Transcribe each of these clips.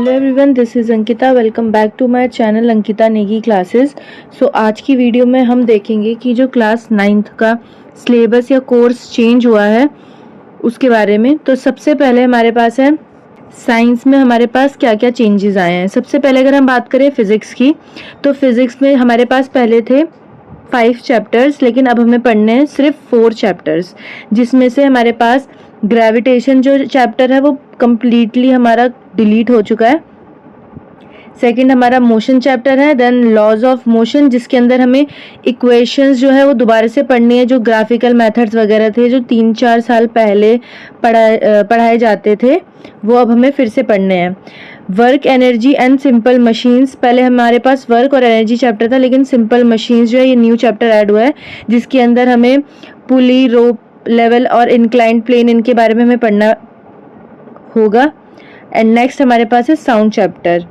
Hello everyone, this is Ankita. Welcome back to my channel Ankita Negi classes. So आज की video में हम देखेंगे कि जो क्लास 9th का सिलेबस या कोर्स चेंज हुआ है उसके बारे में। तो सबसे पहले हमारे पास है साइंस में हमारे पास क्या क्या चेंजेस आए हैं। सबसे पहले अगर हम बात करें फिज़िक्स की, तो फिज़िक्स में हमारे पास पहले थे 5 चैप्टर्स, लेकिन अब हमें पढ़ने हैं सिर्फ 4 चैप्टर्स, जिसमें से हमारे पास ग्रेविटेशन जो चैप्टर है वो कम्प्लीटली हमारा डिलीट हो चुका है। सेकंड हमारा मोशन चैप्टर है, देन लॉज ऑफ मोशन, जिसके अंदर हमें इक्वेशंस जो है वो दोबारा से पढ़नी है। जो ग्राफिकल मेथड्स वगैरह थे जो 3-4 साल पहले पढ़ाए जाते थे वो अब हमें फिर से पढ़ने हैं। Work, energy and simple machines, पहले हमारे पास वर्क और एनर्जी चैप्टर था, लेकिन सिंपल मशीन्स जो है ये न्यू चैप्टर ऐड हुआ है, जिसके अंदर हमें पुली, रोप, लेवल और इंक्लाइंड प्लेन, इनके बारे में हमें पढ़ना होगा। एंड नेक्स्ट हमारे पास है साउंड चैप्टर।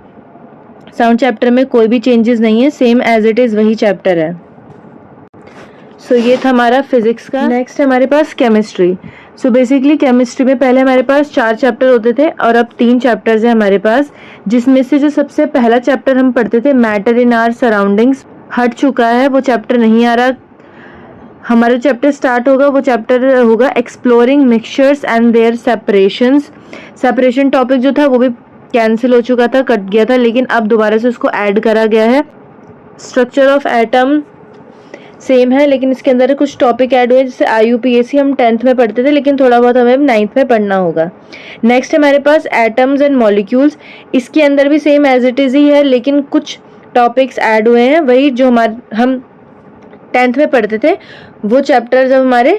साउंड चैप्टर में कोई भी चेंजेस नहीं है, सेम एज इट इज़ वही चैप्टर है। सो ये था हमारा फिजिक्स का। नेक्स्ट हमारे पास केमिस्ट्री। सो बेसिकली केमिस्ट्री में पहले हमारे पास 4 चैप्टर होते थे और अब 3 चैप्टर्स हैं हमारे पास, जिसमें से जो सबसे पहला चैप्टर हम पढ़ते थे मैटर इन आवर सराउंडिंग्स हट चुका है, वो चैप्टर नहीं आ रहा। हमारा चैप्टर स्टार्ट होगा, वो चैप्टर होगा exploring mixtures and their separations. Separation topic जो था वो भी कैंसिल हो चुका था, कट गया था, लेकिन अब दोबारा से उसको ऐड करा गया है। स्ट्रक्चर ऑफ एटम सेम है, लेकिन इसके अंदर कुछ टॉपिक ऐड हुए, जैसे IUPAC हम 10th में पढ़ते थे, लेकिन थोड़ा बहुत हमें 9th में पढ़ना होगा। नेक्स्ट हमारे पास एटम्स एंड मॉलिक्यूल्स, इसके अंदर भी सेम एज इट इज़ ही है, लेकिन कुछ टॉपिक्स ऐड हुए हैं, वही जो हम 10th में पढ़ते थे वो चैप्टर्स अब हमारे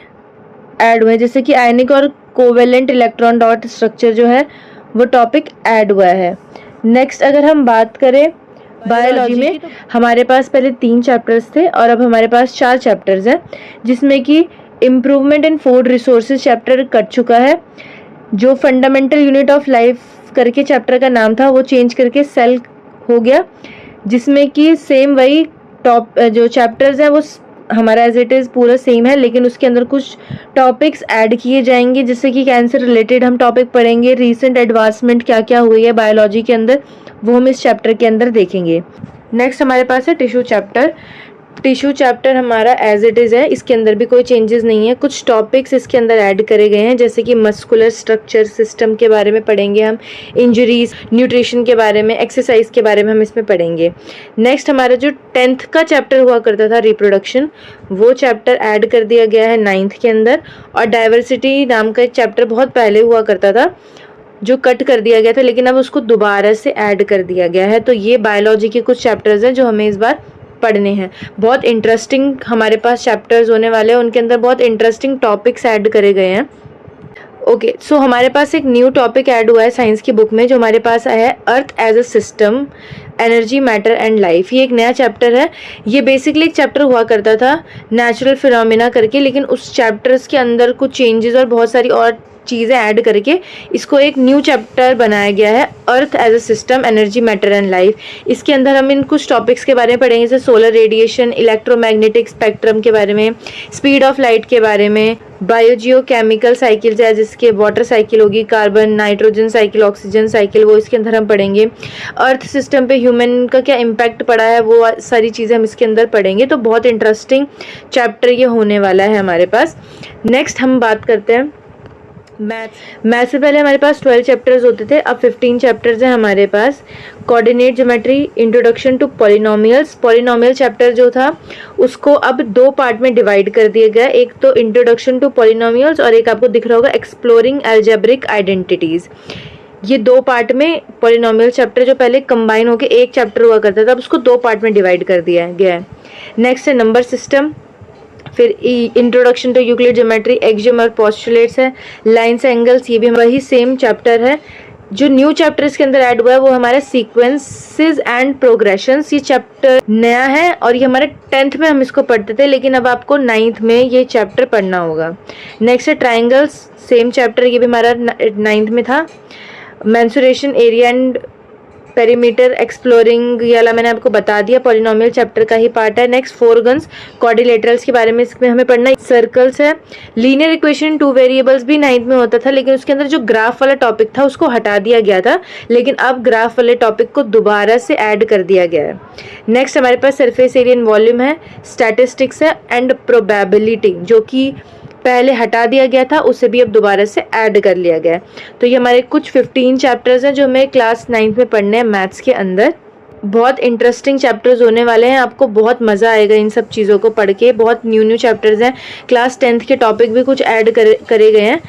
ऐड हुए हैं, जैसे कि आयनिक और कोवेलेंट इलेक्ट्रॉन डॉट स्ट्रक्चर जो है वो टॉपिक ऐड हुआ है। नेक्स्ट अगर हम बात करें बायोलॉजी में, हमारे पास पहले 3 चैप्टर्स थे और अब हमारे पास 4 चैप्टर्स हैं, जिसमें कि improvement in food resources chapter cut चुका है। जो फंडामेंटल यूनिट ऑफ लाइफ करके चैप्टर का नाम था वो चेंज करके सेल हो गया, जिसमें कि सेम वही टॉप जो चैप्टर्स हैं वो हमारा एज इट इज़ पूरा सेम है, लेकिन उसके अंदर कुछ टॉपिक्स ऐड किए जाएंगे, जैसे कि कैंसर रिलेटेड हम टॉपिक पढ़ेंगे। रीसेंट एडवांसमेंट क्या क्या हुई है बायोलॉजी के अंदर वो हम इस चैप्टर के अंदर देखेंगे। नेक्स्ट हमारे पास है टिश्यू चैप्टर। टिश्यू चैप्टर हमारा एज इट इज़ है, इसके अंदर भी कोई चेंजेस नहीं है। कुछ टॉपिक्स इसके अंदर ऐड करे गए हैं, जैसे कि मस्कुलर स्ट्रक्चर सिस्टम के बारे में पढ़ेंगे हम, इंजरीज, न्यूट्रिशन के बारे में, एक्सरसाइज के बारे में हम इसमें पढ़ेंगे। नेक्स्ट हमारा जो 10th का चैप्टर हुआ करता था रिप्रोडक्शन, वो चैप्टर ऐड कर दिया गया है 9th के अंदर। और डाइवर्सिटी नाम का एक चैप्टर बहुत पहले हुआ करता था जो कट कर दिया गया था, लेकिन अब उसको दोबारा से ऐड कर दिया गया है। तो ये बायोलॉजी के कुछ चैप्टर्स हैं जो हमें इस बार पढ़ने हैं। बहुत इंटरेस्टिंग हमारे पास चैप्टर्स होने वाले हैं, उनके अंदर बहुत इंटरेस्टिंग टॉपिक्स ऐड करे गए हैं। ओके, सो हमारे पास एक न्यू टॉपिक ऐड हुआ है साइंस की बुक में, जो हमारे पास आया है earth as a system, energy, matter and life. ये एक नया चैप्टर है। ये बेसिकली एक चैप्टर हुआ करता था नेचुरल फिनोमेना करके, लेकिन उस चैप्टर्स के अंदर कुछ चेंजेस और बहुत सारी और चीज़ें ऐड करके इसको एक न्यू चैप्टर बनाया गया है, earth as a system, energy, matter and life. इसके अंदर हम इन कुछ टॉपिक्स के बारे में पढ़ेंगे, जैसे सोलर रेडिएशन, इलेक्ट्रोमैग्नेटिक स्पेक्ट्रम के बारे में, स्पीड ऑफ लाइट के बारे में, बायोजियो केमिकल साइकिल्स है, जिसके वाटर साइकिल होगी, carbon, nitrogen cycle, oxygen cycle, वो इसके अंदर हम पढ़ेंगे। अर्थ सिस्टम पे ह्यूमन का क्या इम्पैक्ट पड़ा है, वो सारी चीज़ें हम इसके अंदर पढ़ेंगे। तो बहुत इंटरेस्टिंग चैप्टर ये होने वाला है हमारे पास। नेक्स्ट हम बात करते हैं मैथ से पहले हमारे पास 12 चैप्टर्स होते थे, अब 15 चैप्टर्स हैं हमारे पास। Coordinate geometry, introduction to polynomials. Polynomial chapter जो था उसको अब 2 पार्ट में डिवाइड कर दिया गया, एक तो इंट्रोडक्शन टू पॉलिनोमियल्स और एक आपको दिख रहा होगा एक्सप्लोरिंग अलजेब्रिक आइडेंटिटीज़। ये 2 पार्ट में पॉलिनोमियल चैप्टर जो पहले कंबाइन होकर एक चैप्टर हुआ करता था, अब उसको 2 पार्ट में डिवाइड कर दिया गया है। नेक्स्ट है नंबर सिस्टम, फिर introduction to Euclid geometry, axiom और पोस्टुलेट्स है, लाइन्स एंगल्स, ये भी वही सेम चैप्टर है। जो न्यू चैप्टर इसके अंदर ऐड हुआ है वो हमारा सीक्वेंसेस एंड प्रोग्रेशंस। ये चैप्टर नया है और ये हमारे 10th में हम इसको पढ़ते थे, लेकिन अब आपको 9th में ये चैप्टर पढ़ना होगा। नेक्स्ट है ट्राइंगल्स, सेम चैप्टर, ये भी हमारा 9th में था। Mensuration, area and perimeter exploring ये वाला मैंने आपको बता दिया, पॉलिनोमियल चैप्टर का ही पार्ट है। नेक्स्ट फोरगन्स, क्वाड्रिलेटरल्स के बारे में इसमें हमें पढ़ना है। सर्कल्स है, लीनियर इक्वेशन 2 वेरिएबल्स भी 9th में होता था, लेकिन उसके अंदर जो ग्राफ वाला टॉपिक था उसको हटा दिया गया था, लेकिन अब ग्राफ वाले टॉपिक को दोबारा से ऐड कर दिया गया है। नेक्स्ट हमारे पास सरफेस एरिया एंड वॉल्यूम है, स्टैटिस्टिक्स है एंड प्रोबेबिलिटी, जो कि पहले हटा दिया गया था, उसे भी अब दोबारा से ऐड कर लिया गया है। तो ये हमारे कुछ 15 चैप्टर्स हैं जो हमें क्लास 9th में पढ़ने हैं मैथ्स के अंदर। बहुत इंटरेस्टिंग चैप्टर्स होने वाले हैं, आपको बहुत मज़ा आएगा इन सब चीज़ों को पढ़ के। बहुत न्यू चैप्टर्स हैं, क्लास 10th के टॉपिक भी कुछ ऐड करे गए हैं।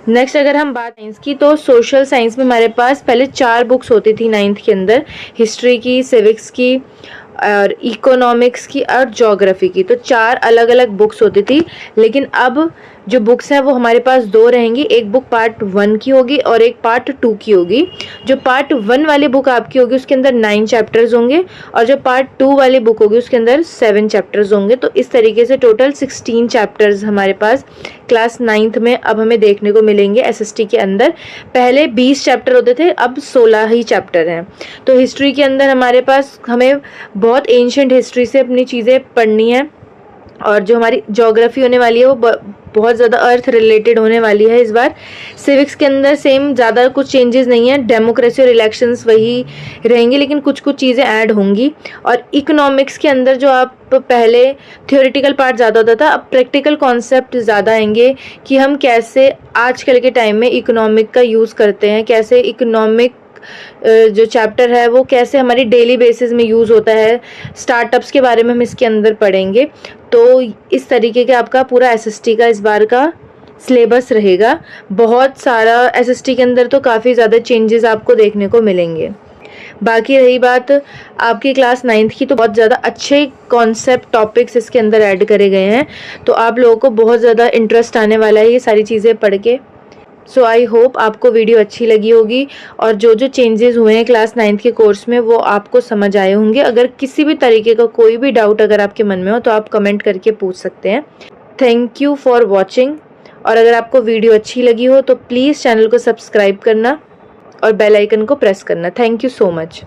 नेक्स्ट अगर हम बात साइंस की, तो सोशल साइंस में हमारे पास पहले 4 बुक्स होती थी 9th के अंदर, हिस्ट्री की, सिविक्स की और इकोनॉमिक्स की और ज्योग्राफी की। तो 4 अलग अलग बुक्स होती थी, लेकिन अब जो बुक्स हैं वो हमारे पास 2 रहेंगी। एक बुक पार्ट 1 की होगी और एक पार्ट 2 की होगी। जो पार्ट 1 वाली बुक आपकी होगी उसके अंदर 9 चैप्टर्स होंगे और जो पार्ट 2 वाली बुक होगी उसके अंदर 7 चैप्टर्स होंगे। तो इस तरीके से टोटल 16 चैप्टर्स हमारे पास क्लास 9th में अब हमें देखने को मिलेंगे एसएसटी के अंदर। पहले 20 चैप्टर होते थे, अब 16 ही चैप्टर हैं। तो हिस्ट्री के अंदर हमारे पास हमें बहुत एंशिएंट हिस्ट्री से अपनी चीज़ें पढ़नी है, और जो हमारी ज्योग्राफी होने वाली है वो बहुत ज़्यादा अर्थ रिलेटेड होने वाली है इस बार। सिविक्स के अंदर सेम ज़्यादा कुछ चेंजेस नहीं है, डेमोक्रेसी और इलेक्शंस वही रहेंगी, लेकिन कुछ कुछ चीज़ें ऐड होंगी। और इकोनॉमिक्स के अंदर जो आप पहले थ्योरेटिकल पार्ट ज़्यादा होता था, अब प्रैक्टिकल कॉन्सेप्ट ज़्यादा आएंगे कि हम कैसे आजकल के टाइम में इकोनॉमिक का यूज़ करते हैं, कैसे इकोनॉमिक जो चैप्टर है वो कैसे हमारी डेली बेसिस में यूज़ होता है। स्टार्टअप्स के बारे में हम इसके अंदर पढ़ेंगे। तो इस तरीके का आपका पूरा एसएसटी का इस बार का सिलेबस रहेगा। बहुत सारा एसएसटी के अंदर तो काफ़ी ज़्यादा चेंजेस आपको देखने को मिलेंगे। बाकी रही बात आपकी क्लास 9th की, तो बहुत ज़्यादा अच्छे कॉन्सेप्ट टॉपिक्स इसके अंदर ऐड करे गए हैं, तो आप लोगों को बहुत ज़्यादा इंटरेस्ट आने वाला है ये सारी चीज़ें पढ़ के। सो आई होप आपको वीडियो अच्छी लगी होगी और जो जो चेंजेस हुए हैं क्लास 9th के कोर्स में वो आपको समझ आए होंगे। अगर किसी भी तरीके का कोई भी डाउट अगर आपके मन में हो तो आप कमेंट करके पूछ सकते हैं। थैंक यू फॉर वॉचिंग, और अगर आपको वीडियो अच्छी लगी हो तो प्लीज़ चैनल को सब्सक्राइब करना और बेल आइकन को प्रेस करना। Thank you so much.